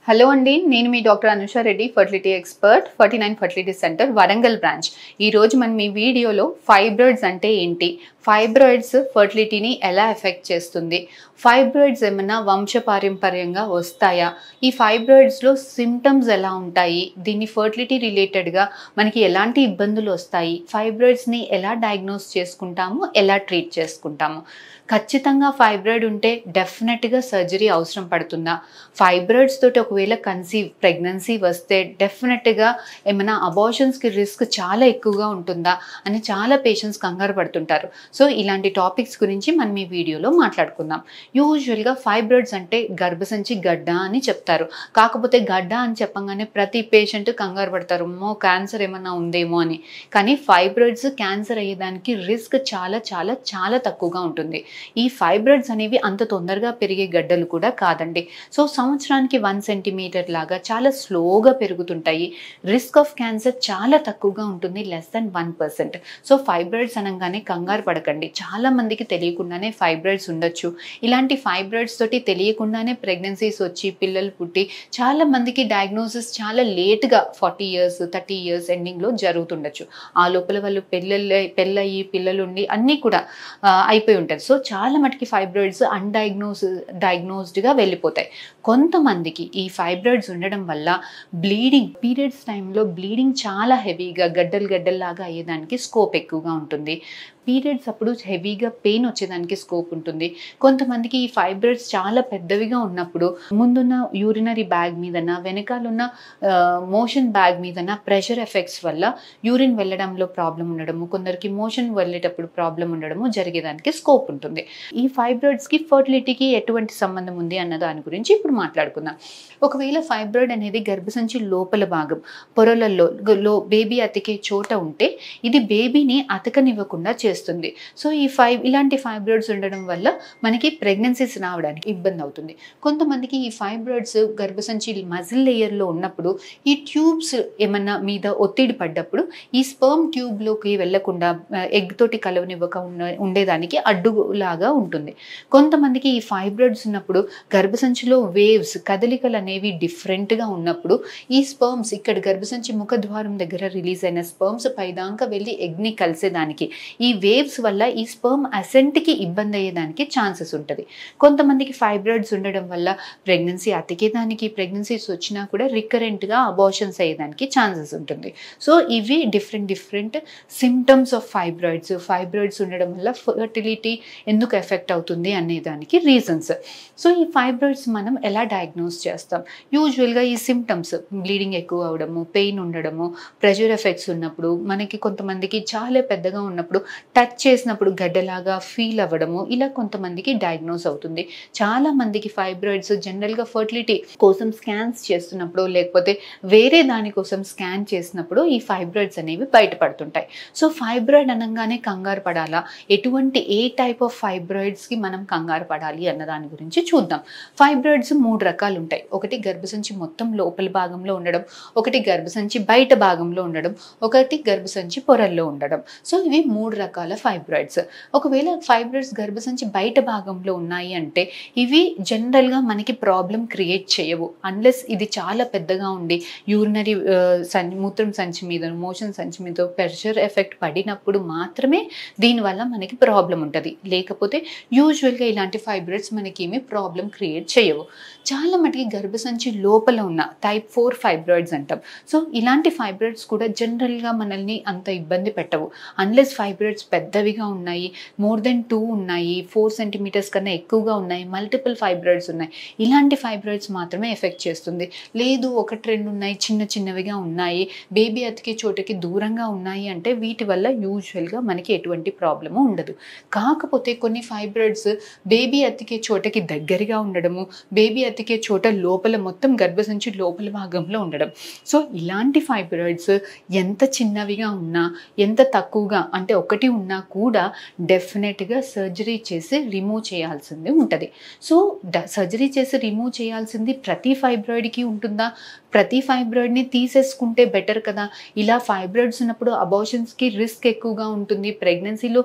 Hello అండి, నేను మీ doctor Anusha Reddy, fertility expert, 49 fertility centre, Warangal branch. ఈరోజు మనం ఈ వీడియోలో ఫైబ్రాయిడ్స్ అంటే ఏంటి, ఫైబ్రాయిడ్స్ ఫర్టిలిటీని ఎలా ఎఫెక్ట్ చేస్తుంది, ఫైబ్రాయిడ్స్ ఏమైనా వంశపారంపర్యంగా వస్తాయా, ఈ ఫైబ్రాయిడ్స్లో సిమ్టమ్స్ ఎలా ఉంటాయి, దీన్ని ఫర్టిలిటీ రిలేటెడ్గా మనకి ఎలాంటి ఇబ్బందులు వస్తాయి, ఫైబ్రాయిడ్స్ని ఎలా డయాగ్నోస్ చేసుకుంటాము, ఎలా ట్రీట్ చేసుకుంటాము. ఖచ్చితంగా ఫైబ్రాయిడ్ ఉంటే డెఫినెట్గా సర్జరీ అవసరం పడుతుందా, ఫైబ్రాయిడ్స్ తోటి ఒకవేళ ప్రెగ్నెన్సీ వస్తే డెఫినెట్గా ఏమైనా అబార్షన్స్కి రిస్క్ చాలా ఎక్కువగా ఉంటుందా అని చాలా పేషెంట్స్ కంగారు పడుతుంటారు. సో ఇలాంటి టాపిక్స్ గురించి మనం ఈ వీడియోలో మాట్లాడుకుందాం. యూజువల్గా ఫైబ్రాయిడ్స్ అంటే గర్భసంచి గడ్డ అని చెప్తారు. కాకపోతే గడ్డ అని చెప్పగానే ప్రతి పేషెంట్ కంగారు పడతారు, అమ్మో క్యాన్సర్ ఏమన్నా ఉందేమో అని. కానీ ఫైబ్రాయిడ్స్ క్యాన్సర్ అయ్యేదానికి రిస్క్ చాలా చాలా చాలా తక్కువగా ఉంటుంది. ఈ ఫైబ్రాయిడ్స్ అనేవి అంత తొందరగా పెరిగే గడ్డలు కూడా కాదండి. సో సంవత్సరానికి 1 సెంటీమీటర్ లాగా చాలా స్లోగా పెరుగుతుంటాయి. రిస్క్ ఆఫ్ క్యాన్సర్ చాలా తక్కువగా ఉంటుంది, లెస్ దెన్ 1%. సో ఫైబ్రాయిడ్స్ అనగానే కంగారు పడకండి. చాలా మందికి తెలియకుండానే ఫైబ్రాయిడ్స్ ఉండొచ్చు. ఇలాంటి ఫైబ్రాయిడ్స్ తోటి తెలియకుండానే ప్రెగ్నెన్సీస్ వచ్చి పిల్లలు పుట్టి చాలా మందికి డయాగ్నోసిస్ చాలా లేట్గా 40 ఇయర్స్ 30 ఇయర్స్ ఎండింగ్లో జరుగుతుండొచ్చు. ఆ లోపల వాళ్ళు పెళ్ళయి పిల్లలు ఉండి అన్నీ కూడా అయిపోయి ఉంటారు. సో చాలా మటుకి ఫైబ్రాయిడ్స్ డయాగ్నోస్డ్గా వెళ్ళిపోతాయి. కొంతమందికి ఈ ఫైబ్రాయిడ్స్ ఉండడం వల్ల పీరియడ్స్ టైంలో బ్లీడింగ్ చాలా హెవీగా గడ్డల్లాగా అయ్యేదానికి స్కోప్ ఎక్కువగా ఉంటుంది. పీరియడ్స్ అప్పుడు హెవీగా పెయిన్ వచ్చేదానికి స్కోప్ ఉంటుంది. కొంతమందికి ఈ ఫైబ్రాయిడ్స్ చాలా పెద్దవిగా ఉన్నప్పుడు ముందున్న యూరినరీ బ్యాగ్ మీదన వెనకాలన్న మోషన్ బ్యాగ్ మీదన ప్రెషర్ ఎఫెక్ట్స్ వల్ల యూరిన్ వెళ్ళడంలో ప్రాబ్లం ఉండడము, కొందరికి మోషన్ వెళ్ళేటప్పుడు ప్రాబ్లం ఉండడము జరిగేదానికి స్కోప్ ఉంటుంది. ఈ ఫైబ్రాయిడ్స్కి ఫర్టిలిటీకి ఎటువంటి సంబంధం ఉంది అన్న దాని గురించి ఇప్పుడు మాట్లాడుకుందాం. ఒకవేళ ఫైబ్రాయిడ్ అనేది గర్భసంచి లోపల భాగం పొరలలో బేబీ అతికే చోట ఉంటే ఇది బేబీని అతకనివ్వకుండా చేస్తుంది. సో ఇలాంటి ఫైబ్రాయిడ్స్ ఉండడం వల్ల మనకి ప్రెగ్నెన్సీస్ రావడానికి ఇబ్బంది అవుతుంది. కొంతమందికి ఈ ఫైబ్రాయిడ్స్ గర్భసంచి మజిల్ లేయర్లో ఉన్నప్పుడు ఈ ట్యూబ్స్ ఏమన్నా మీద ఒత్తిడి పడ్డప్పుడు ఈ స్పర్మ్ ట్యూబ్లోకి వెళ్లకుండా ఎగ్ తోటి కలవనివ్వక ఉండేదానికి అడ్డులాగా ఉంటుంది. కొంతమందికి ఈ ఫైబ్రాయిడ్స్ ఉన్నప్పుడు గర్భసంచిలో వేవ్స్ కదలికలు అనేవి డిఫరెంట్గా ఉన్నప్పుడు ఈ స్పర్మ్స్ ఇక్కడ గర్భసంచి ముఖద్వారం దగ్గర రిలీజ్ అయిన స్పర్మ్స్ పైదాకా వెళ్ళి ఎగ్ని కలిసేదానికి ఈ వేవ్స్ వల్ల ఈ స్పర్మ్ అసెంట్కి ఇబ్బంది అయ్యేదానికి ఛాన్సెస్ ఉంటుంది. కొంతమందికి ఫైబ్రాయిడ్స్ ఉండడం వల్ల ప్రెగ్నెన్సీ అతికేదానికి, ప్రెగ్నెన్సీస్ వచ్చినా కూడా రికరెంట్గా అబార్షన్స్ అయ్యేదానికి ఛాన్సెస్ ఉంటుంది. సో ఇవి డిఫరెంట్ సిమ్టమ్స్ ఆఫ్ ఫైబ్రాయిడ్స్ ఉండడం వల్ల ఫర్టిలిటీ ఎందుకు ఎఫెక్ట్ అవుతుంది అనేదానికి రీజన్స్. సో ఈ ఫైబ్రాయిడ్స్ మనం ఎలా డయాగ్నోస్ చేస్తాం? యూజువల్గా ఈ సిమ్టమ్స్ బ్లీడింగ్ ఎక్కువ అవడము, పెయిన్ ఉండడము, ప్రెషర్ ఎఫెక్ట్స్ ఉన్నప్పుడు, మనకి కొంతమందికి చాలా పెద్దగా ఉన్నప్పుడు టచ్ చేసినప్పుడు గడ్డలాగా ఫీల్ అవ్వడము, ఇలా కొంతమందికి డయాగ్నోస్ అవుతుంది. చాలా మందికి ఫైబ్రాయిడ్స్ జనరల్గా ఫర్టిలిటీ కోసం స్కాన్స్ చేస్తున్నప్పుడు లేకపోతే వేరే దానికోసం స్కాన్ చేసినప్పుడు ఈ ఫైబ్రాయిడ్స్ అనేవి బయటపడుతుంటాయి. సో ఫైబ్రాయిడ్ అనగానే కంగారు పడాలా, ఏ టైప్ ఆఫ్ ఫైబ్రాయిడ్స్కి మనం కంగారు పడాలి అన్న దాని గురించి చూద్దాం. ఫైబ్రాయిడ్స్ 3 రకాలు ఉంటాయి. ఒకటి గర్భసంచి మొత్తం లోపల భాగంలో ఉండడం, ఒకటి గర్భసంచి బయట భాగంలో ఉండడం, ఒకటి గర్భసంచి పొరల్లో ఉండడం. సో ఇవి 3 రకాల ఫైబ్రాయిడ్స్. ఒకవేళ ఫైబ్రాయిడ్స్ గర్భసంచి బయట భాగంలో ఉన్నాయి అంటే ఇవి జనరల్గా మనకి ప్రాబ్లం క్రియేట్ చేయవు, అన్లెస్ ఇది చాలా పెద్దగా ఉండి యూరినరీ మూత్రం సంచి మీద, మోషన్ సంచి మీద ప్రెషర్ ఎఫెక్ట్ పడినప్పుడు మాత్రమే దీనివల్ల మనకి ప్రాబ్లం ఉంటుంది. లేకపోతే యూజువల్గా ఇలాంటి ఫైబ్రాయిడ్స్ మనకి ఏమీ ప్రాబ్లం క్రియేట్ చేయవు. చాలా మటుకి గర్భసంచి లోపల ఉన్న టైప్ 4 ఫైబ్రాయిడ్స్ అంటాం. సో ఇలాంటి ఫైబ్రాయిడ్స్ కూడా జనరల్గా మనల్ని అంత ఇబ్బంది పెట్టవు, అన్లెస్ ఫైబ్రాయిడ్స్ పెద్దవిగా ఉన్నాయి, మోర్ దెన్ 2 ఉన్నాయి, 4 సెంటీమీటర్స్ కన్నా ఎక్కువగా ఉన్నాయి, మల్టిపుల్ ఫైబ్రాయిడ్స్ ఉన్నాయి. ఇలాంటి ఫైబ్రాయిడ్స్ మాత్రమే ఎఫెక్ట్ చేస్తుంది. లేదు 1-2 ఉన్నాయి, చిన్నవిగా ఉన్నాయి, బేబీ అతికే చోటకి దూరంగా ఉన్నాయి అంటే వీటి వల్ల యూజువల్గా మనకి ఎటువంటి ప్రాబ్లము ఉండదు. కాకపోతే కొన్ని ఫైబ్రాయిడ్స్ బేబీ అతికే చోటకి దగ్గరగా ఉండడము, బేబీ అతికే చోట లోపల మొత్తం గర్భసంచి లోపల భాగంలో ఉండడం. సో ఇలాంటి ఫైబ్రాయిడ్స్ ఎంత చిన్నవిగా ఉన్నా, ఎంత తక్కువగా అంటే ఒకటి ఉన్నా కూడా డెఫినెట్గా సర్జరీ చేసి రిమూవ్ చేయాల్సింది ఉంటుంది. సో సర్జరీ చేసి రిమూవ్ చేయాల్సింది ప్రతి ఫైబ్రాయిడ్కి ఉంటుందా? ప్రతి ఫైబ్రాయిడ్ని తీసేసుకుంటే బెటర్ కదా. ఇలా ఫైబ్రాయిడ్స్ ఉన్నప్పుడు అబార్షన్స్కి రిస్క్ ఎక్కువగా ఉంటుంది, ప్రెగ్నెన్సీలో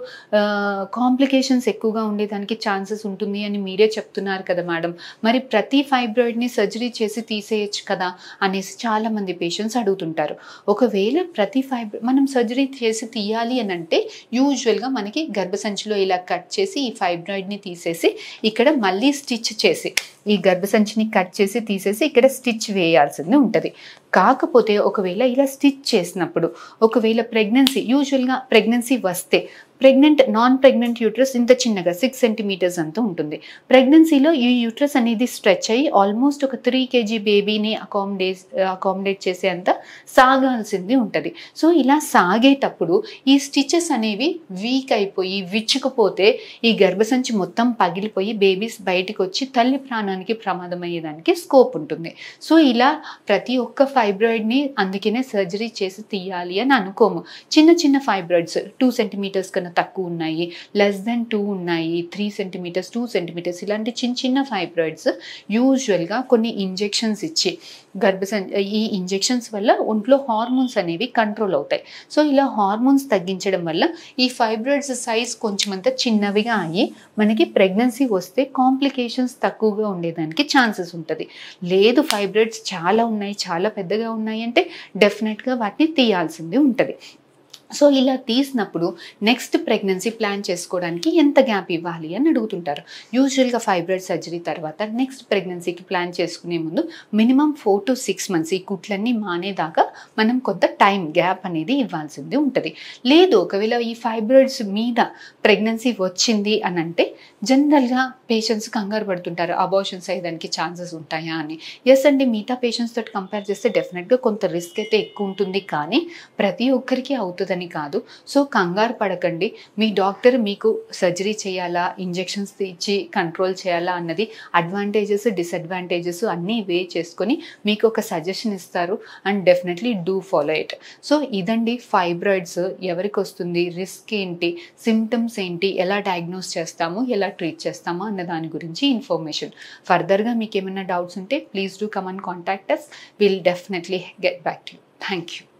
కాంప్లికేషన్స్ ఎక్కువగా ఉండేదానికి ఛాన్సెస్ ఉంటుంది అని మీరే చెప్తున్నారు కదా మేడం. మరి ప్రతి ఫైబ్రాయిడ్ని సర్జరీ చేసి తీసేయచ్చు కదా అనేసి చాలామంది పేషెంట్స్ అడుగుతుంటారు. ఒకవేళ ప్రతి మనం సర్జరీ చేసి తీయాలి అని అంటే యూజువల్గా మనకి గర్భసంచిలో ఇలా కట్ చేసి ఈ ఫైబ్రాయిడ్ని తీసేసి ఇక్కడ మళ్ళీ స్టిచ్ చేసి, ఈ గర్భసంచిని కట్ చేసి తీసేసి ఇక్కడ స్టిచ్ వేయాల్సింది ఉంటుంది. కాకపోతే ఒకవేళ ఇలా స్టిచ్ చేసినప్పుడు ఒకవేళ యూజువల్గా ప్రెగ్నెన్సీ వస్తే నాన్ ప్రెగ్నెంట్ యూట్రస్ ఇంత చిన్నగా 6 సెంటీమీటర్స్ అంతా ఉంటుంది. ప్రెగ్నెన్సీలో ఈ యూట్రస్ అనేది స్ట్రెచ్ అయ్యి ఆల్మోస్ట్ ఒక 3 kg బేబీని అకామిడేట్ చేసే అంత సాగాల్సింది ఉంటుంది. సో ఇలా సాగేటప్పుడు ఈ స్టిచెస్ అనేవి వీక్ అయిపోయి విచ్చుకుపోతే ఈ గర్భసంచి మొత్తం పగిలిపోయి బేబీస్ బయటకు వచ్చి తల్లి ప్రాణానికి ప్రమాదం అయ్యేదానికి స్కోప్ ఉంటుంది. సో ఇలా ప్రతి ఒక్క ఫైబ్రాయిడ్ని అందుకనే సర్జరీ చేసి తీయాలి అని అనుకోము. చిన్న చిన్న ఫైబ్రాయిడ్స్ 2 సెంటీమీటర్స్ కన్నా తక్కువ ఉన్నాయి, లెస్ దెన్ 2 ఉన్నాయి, 3 సెంటీమీటర్స్ 2 సెంటీమీటర్స్ ఇలాంటి చిన్న చిన్న ఫైబ్రాయిడ్స్ యూజువల్గా కొన్ని ఇంజెక్షన్స్ ఇచ్చి ఈ ఇంజెక్షన్స్ వల్ల ఒంట్లో హార్మోన్స్ అనేవి కంట్రోల్ అవుతాయి. సో ఇలా హార్మోన్స్ తగ్గించడం వల్ల ఈ ఫైబ్రాయిడ్స్ సైజ్ కొంచెం అంతా చిన్నవిగా అయ్యి మనకి ప్రెగ్నెన్సీ వస్తే కాంప్లికేషన్స్ తక్కువగా ఉండేదానికి ఛాన్సెస్ ఉంటుంది. లేదు ఫైబ్రాయిడ్స్ చాలా ఉన్నాయి, చాలా పెద్దగా ఉన్నాయి అంటే డెఫినెట్గా వాటిని తీయాల్సింది ఉంటుంది. సో ఇలా తీసినప్పుడు నెక్స్ట్ ప్రెగ్నెన్సీ ప్లాన్ చేసుకోవడానికి ఎంత గ్యాప్ ఇవ్వాలి అని అడుగుతుంటారు. యూజువల్గా ఫైబ్రాయిడ్ సర్జరీ తర్వాత నెక్స్ట్ ప్రెగ్నెన్సీకి ప్లాన్ చేసుకునే ముందు మినిమం 4 to 6 months ఈ కుట్లన్నీ మానేదాకా మనం కొంత టైం గ్యాప్ అనేది ఇవ్వాల్సింది ఉంటుంది. లేదు ఒకవేళ ఈ ఫైబ్రాయిడ్స్ మీద ప్రెగ్నెన్సీ వచ్చింది అని అంటే జనరల్గా పేషెంట్స్ కంగారు పడుతుంటారు, అబార్షన్స్ అయ్యేదానికి ఛాన్సెస్ ఉంటాయా అని. ఎస్ అండి, మిగతా పేషెంట్స్ తోటి కంపేర్ చేస్తే డెఫినెట్గా కొంత రిస్క్ అయితే ఎక్కువ ఉంటుంది, కానీ ప్రతి ఒక్కరికి అవుతుందని కాదు. సో కంగారు పడకండి. మీ డాక్టర్ మీకు సర్జరీ చేయాలా, ఇంజెక్షన్స్ ఇచ్చి కంట్రోల్ చేయాలా అన్నది అడ్వాంటేజెస్ డిసడ్వాంటేజెస్ అన్నీ వే చేసుకొని మీకు ఒక సజెషన్ ఇస్తారు and definitely do follow it. So ఇదండి ఫైబ్రాయిడ్స్ ఎవరికి వస్తుంది, రిస్క్ ఏంటి, సిమ్టమ్స్ ఏంటి, ఎలా డయాగ్నోస్ చేస్తాము, ఎలా ట్రీట్ చేస్తాము అన్న దాని గురించి ఇన్ఫర్మేషన్. ఫర్దర్గా మీకు ఏమైనా డౌట్స్ ఉంటే please do come and contact us. We'll definitely get back to you. Thank you.